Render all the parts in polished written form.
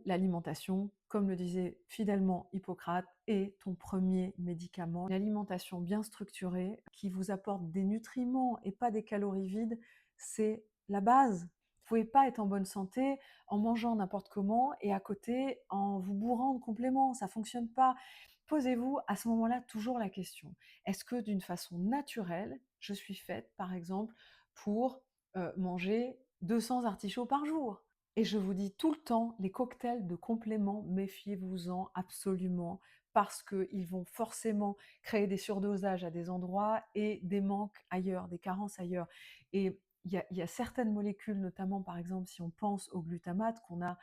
l'alimentation, comme le disait fidèlement Hippocrate, est ton premier médicament. Une alimentation bien structurée qui vous apporte des nutriments et pas des calories vides, c'est la base. Vous pouvez pas être en bonne santé en mangeant n'importe comment et à côté en vous bourrant de compléments, ça fonctionne pas. Posez-vous à ce moment-là toujours la question, est-ce que d'une façon naturelle, je suis faite par exemple pour manger 200 artichauts par jour? Et je vous dis tout le temps, les cocktails de compléments, méfiez-vous-en absolument, parce qu'ils vont forcément créer des surdosages à des endroits et des manques ailleurs, des carences ailleurs. Et il y a certaines molécules, notamment par exemple si on pense au glutamate qu'on a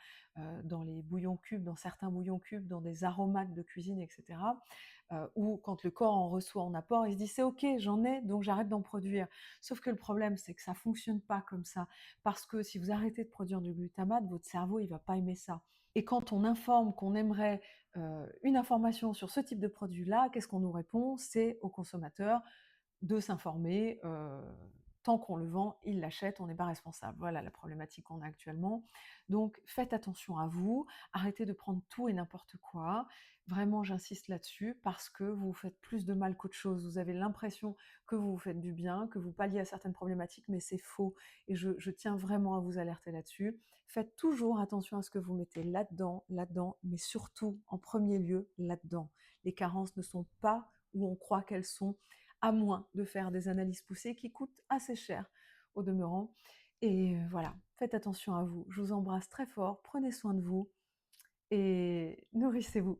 dans les bouillons cubes, dans certains bouillons cubes, dans des aromates de cuisine, etc., où quand le corps en reçoit en apport, il se dit c'est ok, j'en ai, donc j'arrête d'en produire. Sauf que le problème, c'est que ça fonctionne pas comme ça, parce que si vous arrêtez de produire du glutamate, votre cerveau, il va pas aimer ça. Et quand on informe qu'on aimerait une information sur ce type de produit-là, qu'est-ce qu'on nous répond? C'est au consommateur de s'informer. Tant qu'on le vend, il l'achète, on n'est pas responsable. Voilà la problématique qu'on a actuellement. Donc faites attention à vous, arrêtez de prendre tout et n'importe quoi. Vraiment, j'insiste là-dessus parce que vous vous faites plus de mal qu'autre chose. Vous avez l'impression que vous vous faites du bien, que vous palliez à certaines problématiques, mais c'est faux. Et je tiens vraiment à vous alerter là-dessus. Faites toujours attention à ce que vous mettez là-dedans, mais surtout, en premier lieu, là-dedans. Les carences ne sont pas où on croit qu'elles sont, à moins de faire des analyses poussées qui coûtent assez cher au demeurant. Et voilà, faites attention à vous. Je vous embrasse très fort, prenez soin de vous et nourrissez-vous.